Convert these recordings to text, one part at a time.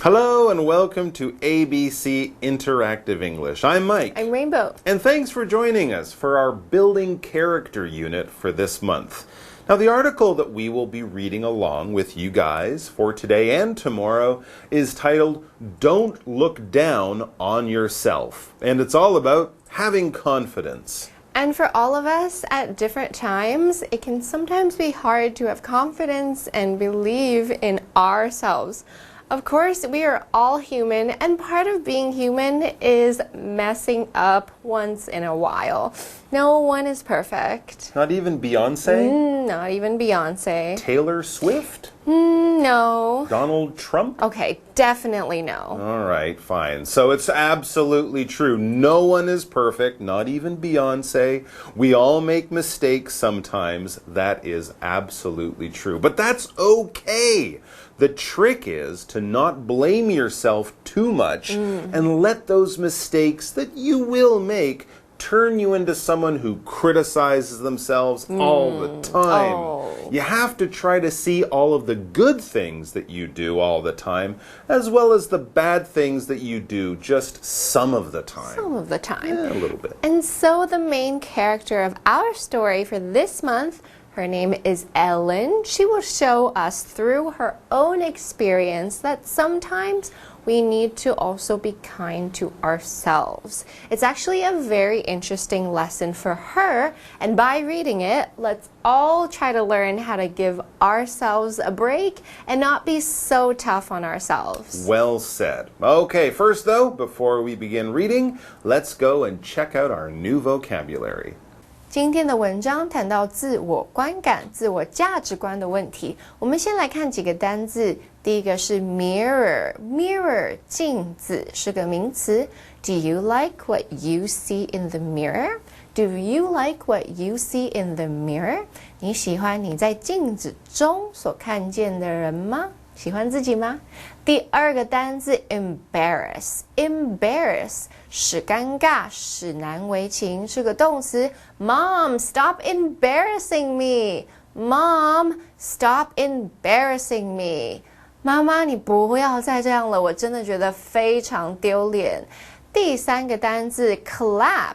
Hello and welcome to ABC Interactive English. I'm Mike. I'm Rainbow. And thanks for joining us for our Building Character unit for this month. Now, the article that we will be reading along with you guys for today and tomorrow is titled, Don't Look Down on Yourself. And it's all about having confidence. And for all of us at different times, it can sometimes be hard to have confidence and believe in ourselves. Of course, we are all human, and part of being human is messing up once in a while. No one is perfect. Not even Beyonce? Not even Beyonce. Taylor Swift? No. Donald Trump? Okay, definitely no. All right, fine. So it's absolutely true. No one is perfect, not even Beyonce. We all make mistakes sometimes. That is absolutely true. But that's okay. The trick is to not blame yourself too much and let those mistakes that you will make turn you into someone who criticizes themselves all the time. Oh. You have to try to see all of the good things that you do all the time, as well as the bad things that you do just some of the time. Some of the time. Yeah, a little bit. And so the main character of our story for this month, her name is Ellen. She will show us through her own experience that sometimes we need to also be kind to ourselves. It's actually a very interesting lesson for her, and by reading it, let's all try to learn how to give ourselves a break and not be so tough on ourselves. Well said. Okay, first though, before we begin reading, let's go and check out our new vocabulary. 今天的文章谈到自我观感、自我价值观的问题。我们先来看几个单字。第一个是 mirror，mirror 镜子是个名词。Do you like what you see in the mirror? Do you like what you see in the mirror? 你喜欢你在镜子中所看见的人吗？喜欢自己吗？第二个单字 embarrass 使尴尬，使难为情，是个动词。Mom, stop embarrassing me. Mom, stop embarrassing me. 妈妈，你不要再这样了，我真的觉得非常丢脸。第三个单字 clap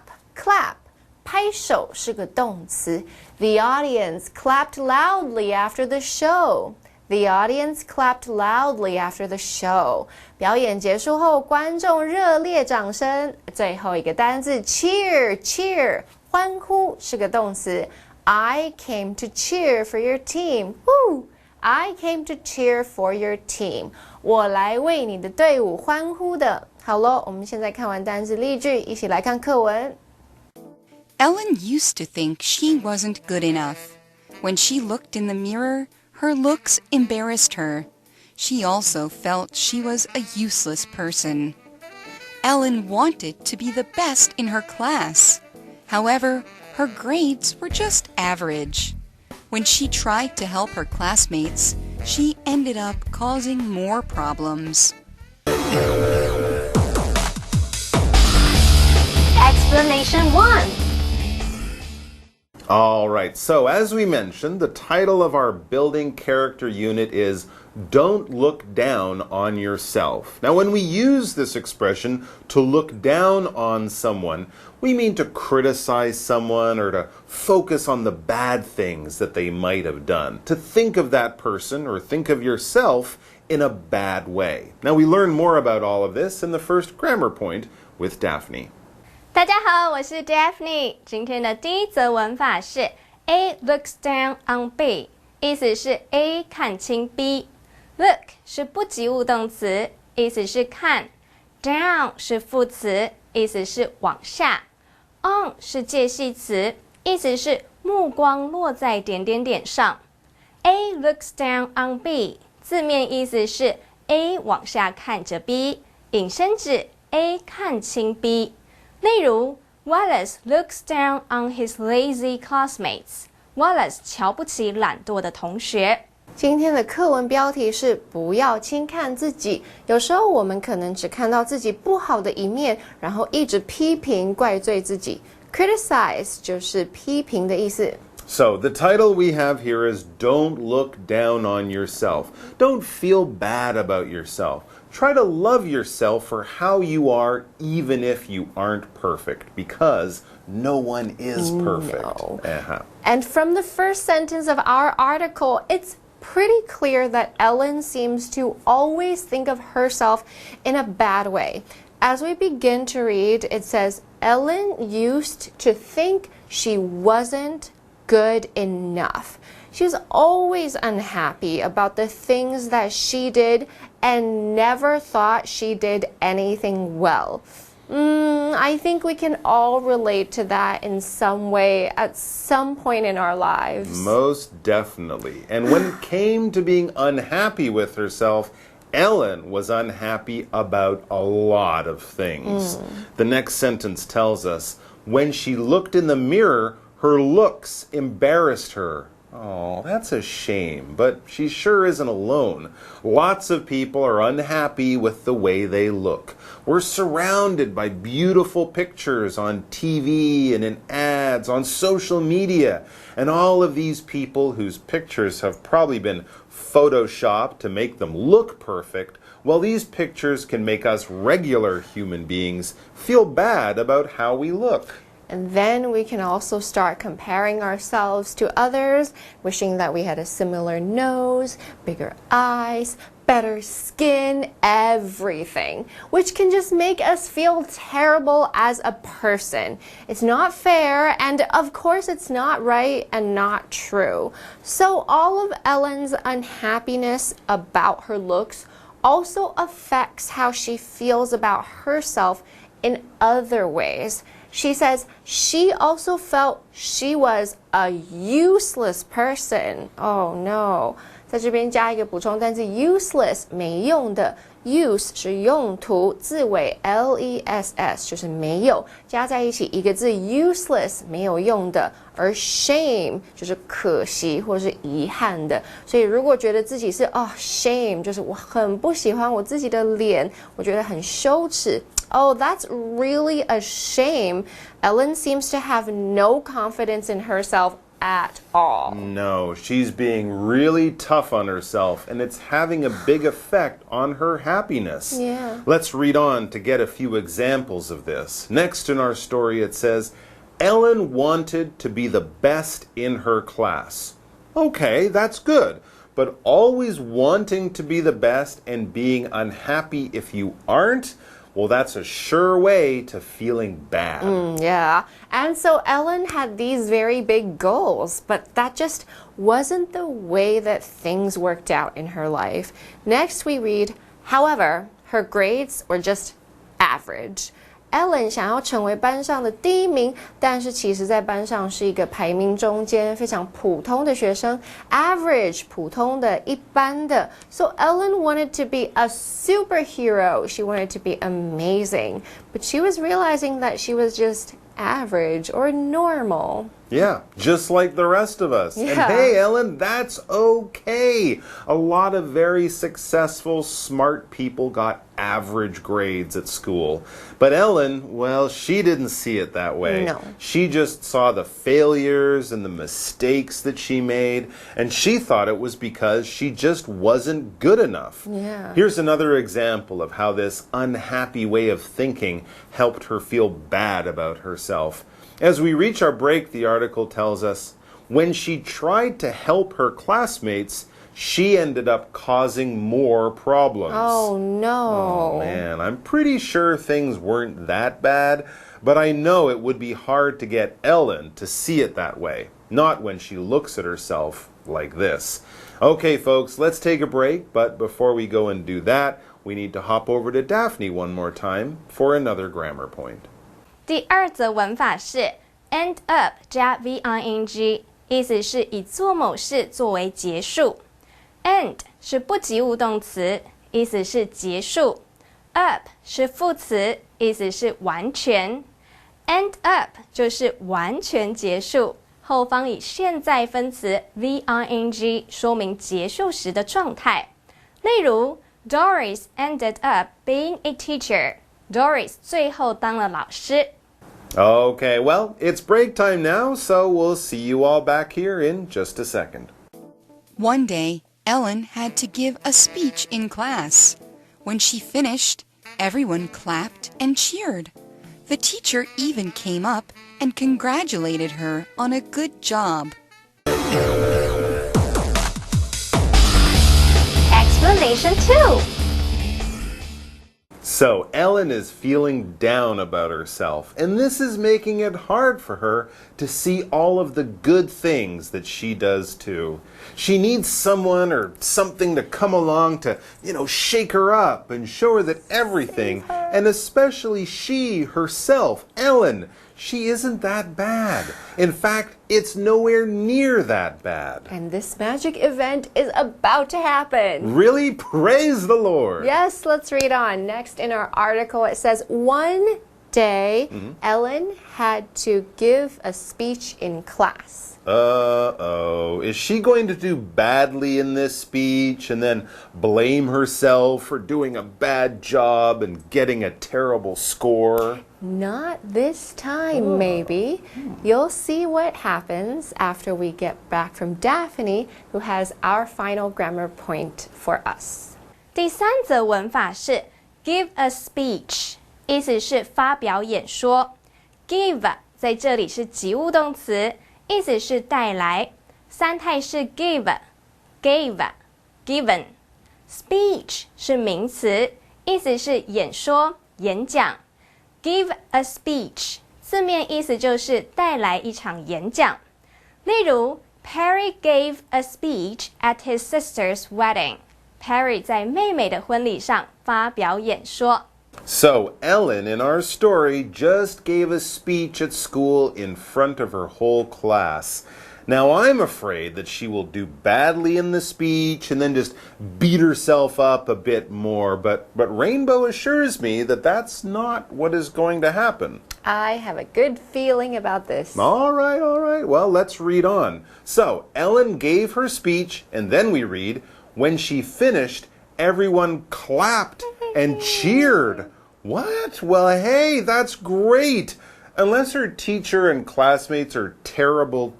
拍手是个动词。The audience clapped loudly after the show.The audience clapped loudly after the show. 表演结束后，观众热烈掌声。最后一个单字 cheer 欢呼是个动词。I came to cheer for your team. Woo! I came to cheer for your team. 我来为你的队伍欢呼的。好了，我们现在看完单字例句，一起来看课文。Ellen used to think she wasn't good enough. When she looked in the mirror,Her looks embarrassed her. She also felt she was a useless person. Ellen wanted to be the best in her class. However, her grades were just average. When she tried to help her classmates, she ended up causing more problems. Explanation 1.All right, so as we mentioned, the title of our Building Character unit is Don't Look Down on Yourself. Now, when we use this expression, to look down on someone, we mean to criticize someone or to focus on the bad things that they might have done, to think of that person or think of yourself in a bad way. Now, we learn more about all of this in the first grammar point with Daphne.大家好，我是 Daphne。今天的第一则文法是 A looks down on B， 意思是 A 看轻 B。Look 是不及物动词，意思是看。Down 是副词，意思是往下。On 是介系词，意思是目光落在点点点上。A looks down on B， 字面意思是 A 往下看着 B， 引申指 A 看轻 B。例如 Wallace looks down on his lazy classmates. Wallace 瞧不起懒惰的同学。今天的课文标题是不要轻看自己。有时候我们可能只看到自己不好的一面，然后一直批评怪罪自己。Criticize 就是批评的意思。So the title we have here is Don't Look Down on Yourself. Don't feel bad about yourself. Try to love yourself for how you are, even if you aren't perfect, because no one is perfect. No. And from the first sentence of our article, it's pretty clear that Ellen seems to always think of herself in a bad way. As we begin to read, it says, Ellen used to think she wasn't good enough. She was always unhappy about the things that she did and never thought she did anything well. I think we can all relate to that in some way at some point in our lives. Most definitely. And when it came to being unhappy with herself, Ellen was unhappy about a lot of things. The next sentence tells us, when she looked in the mirror, her looks embarrassed her. Oh, that's a shame, but she sure isn't alone. Lots of people are unhappy with the way they look. We're surrounded by beautiful pictures on TV and in ads, on social media, and all of these people whose pictures have probably been photoshopped to make them look perfect, well, these pictures can make us regular human beings feel bad about how we look. And then we can also start comparing ourselves to others, wishing that we had a similar nose, bigger eyes, better skin, everything, which can just make us feel terrible as a person. It's not fair, and of course it's not right and not true. So all of Ellen's unhappiness about her looks also affects how she feels about herself in other ways. She says she also felt she was a useless person. Oh no. 在这边加一个补充单词 useless 没用的 use 是用途字尾 less 就是没有加在一起一个字 useless 没有用的而 shame 就是可惜或是遗憾的所以如果觉得自己是shame 就是我很不喜欢我自己的脸我觉得很羞耻Oh, that's really a shame. Ellen seems to have no confidence in herself at all. No, she's being really tough on herself, and it's having a big effect on her happiness. Yeah. Let's read on to get a few examples of this. Next in our story, it says, Ellen wanted to be the best in her class. Okay, that's good. But always wanting to be the best and being unhappy if you aren't? Well, that's a sure way to feeling bad. Yeah. And so Ellen had these very big goals, but that just wasn't the way that things worked out in her life. Next we read, however, her grades were just average. Ellen 想要成为班上的第一名，但是其实在班上是一个排名中间非常普通的学生 average 普通的一般的 So Ellen wanted to be a superhero. She wanted to be amazing. But she was realizing that she was just average or normal. Yeah, just like the rest of us. Yeah. And hey, Ellen, that's okay. A lot of very successful, smart people got average grades at school. But Ellen, well, she didn't see it that way. No. She just saw the failures and the mistakes that she made, and she thought it was because she just wasn't good enough. Yeah. Here's another example of how this unhappy way of thinking helped her feel bad about herself. As we reach our break, the article tells us, when she tried to help her classmates, she ended up causing more problems. Oh, no. Oh, man, I'm pretty sure things weren't that bad, but I know it would be hard to get Ellen to see it that way, not when she looks at herself like this. Okay, folks, let's take a break, but before we go and do that, we need to hop over to Daphne one more time for another grammar point. 第二则文法是 end up 加 VING， 意思是以做某事作为结束。end 是不及物动词，意思是结束。up 是副词，意思是完全。end up 就是完全结束，后方以现在分词 VING 说明结束时的状态。例如 Doris ended up being a teacher。Doris 最后当了老师。Okay, well, it's break time now, so we'll see you all back here in just a second. One day, Ellen had to give a speech in class. When she finished, everyone clapped and cheered. The teacher even came up and congratulated her on a good job. Explanation 2. So Ellen is feeling down about herself, and this is making it hard for her to see all of the good things that she does too. She needs someone or something to come along to, shake her up and show her that everything, and especially she herself, Ellen, she isn't that bad. In fact, it's nowhere near that bad. And this magic event is about to happen. Really? Praise the Lord. Yes, let's read on. Next in our article, it says, one day, Ellen had to give a speech in class. Uh-oh. Is she going to do badly in this speech and then blame herself for doing a bad job and getting a terrible score? Not this time, maybe. You'll see what happens after we get back from Daphne, who has our final grammar point for us. 第三则文法是 give a speech， 意思是发表演说。give 在这里是及物动词，意思是带来。三态是 give、gave、given。speech 是名词，意思是演说、演讲。Give a speech 字面意思就是带来一场演讲。例如 Perry gave a speech at his sister's wedding. Perry 在妹妹的婚礼上发表演说。So, Ellen, in our story, just gave a speech at school in front of her whole class. Now, I'm afraid that she will do badly in the speech and then just beat herself up a bit more. But Rainbow assures me that that's not what is going to happen. I have a good feeling about this. All right. Well, let's read on. So, Ellen gave her speech, and then we read, when she finished, everyone clapped and cheered. What? Well, hey, that's great. Unless her teacher and classmates are terrible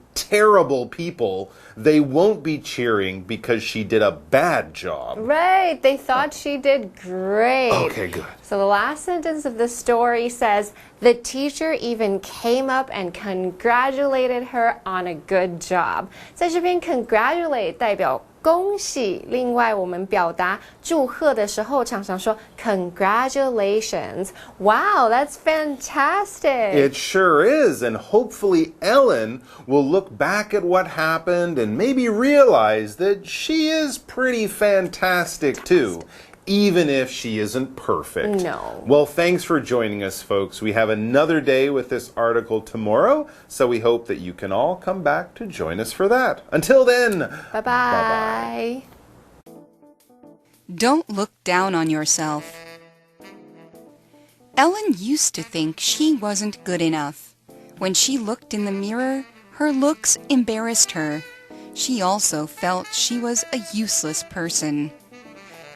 people, they won't be cheering because she did a bad job. Right, they thought she did great. Okay, good. So the last sentence of the story says, the teacher even came up and congratulated her on a good job. 在这边 congratulate 代表恭喜，另外我们表达祝贺的时候常常说 congratulations. Wow, that's fantastic. It sure is, and hopefully Ellen will look back at what happened and maybe realize that she is pretty fantastic too. Even if she isn't perfect. No. Well, thanks for joining us, folks. We have another day with this article tomorrow, so we hope that you can all come back to join us for that. Until then, Bye-bye. Bye-bye. Don't look down on yourself. Ellen used to think she wasn't good enough. When she looked in the mirror, her looks embarrassed her. She also felt she was a useless person.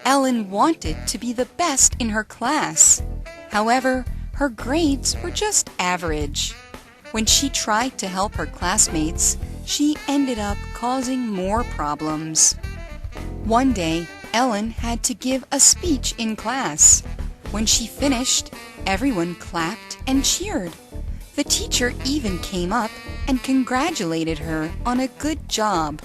Ellen wanted to be the best in her class. However, her grades were just average. When she tried to help her classmates, she ended up causing more problems. One day, Ellen had to give a speech in class. When she finished, everyone clapped and cheered. The teacher even came up and congratulated her on a good job.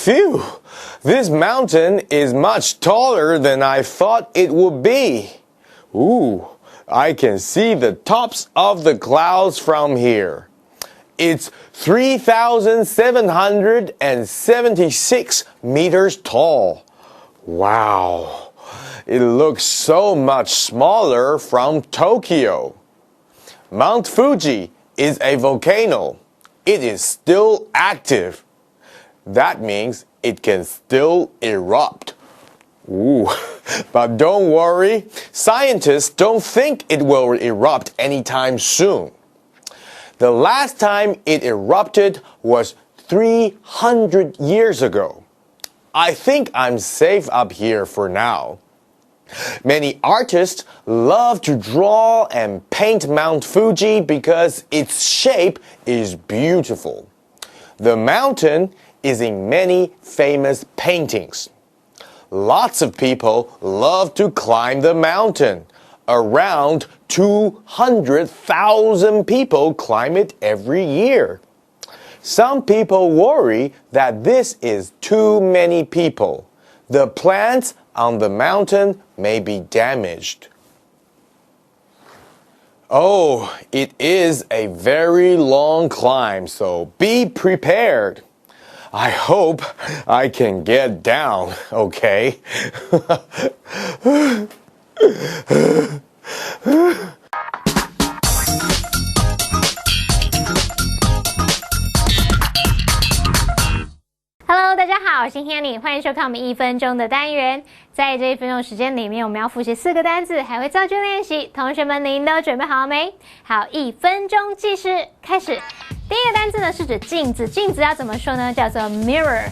Phew! This mountain is much taller than I thought it would be. Ooh, I can see the tops of the clouds from here. It's 3,776 meters tall. Wow! It looks so much smaller from Tokyo. Mount Fuji is a volcano. It is still active. That means it can still erupt. Ooh, but don't worry, scientists don't think it will erupt anytime soon. The last time it erupted was 300 years ago. I think I'm safe up here for now. Many artists love to draw and paint Mount Fuji because its shape is beautiful. The mountain is in many famous paintings. Lots of people love to climb the mountain. Around 200,000 people climb it every year. Some people worry that this is too many people. The plants on the mountain may be damaged. Oh, it is a very long climb, so be prepared. I hope I can get down, okay? Hello， 大家好，我是 Hanny， 欢迎收看我们1分钟的单元。在这1分钟时间里面，我们要复习4个单字，还会造句练习。同学们，您都准备好了没？好，1分钟计时开始。第一个单字呢是指镜子，镜子要怎么说呢？叫做 mirror。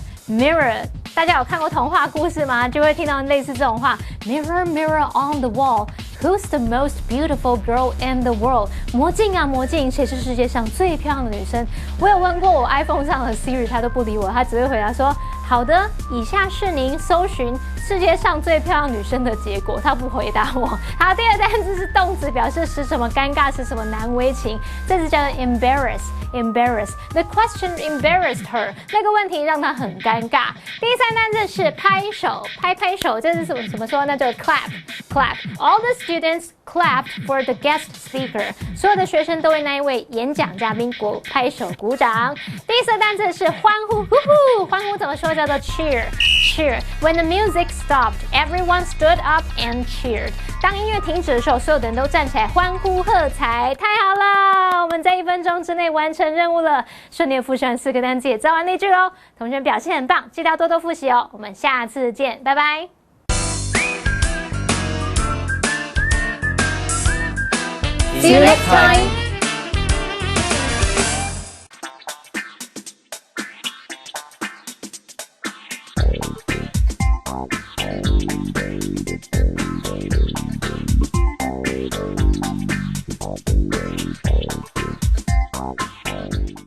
大家有看过童话故事吗？就会听到类似这种话 ：Mirror, mirror on the wall, who's the most beautiful girl in the world？ 魔镜啊魔镜，谁是世界上最漂亮的女生？我有问过我 iPhone 上的 Siri， 它都不理我，它只会回答说：好的，以下是您搜寻世界上最漂亮女生的结果。它不回答我。好，第二个单字是动词，表示使什么尴尬，使什么难为情。这字叫做 embarrass。The question embarrassed her。那个问题让她很尴尬。第三单字是拍手，拍手，这是怎么说呢？就 clap。All the students clapped for the guest speaker。所有的学生都为那一位演讲嘉宾拍手鼓掌。第四个单字是欢呼，欢呼怎么说？叫做 cheer。When the music stopped, everyone stood up and cheered. 当音乐停止的时候，所有的人都站起来欢呼喝彩，太好了！我们在1分钟之内完成任务了，顺利复习完4个单词，也造完例句喽。同学表现很棒，记得要多多复习哦。我们下次见，拜拜。See you next time.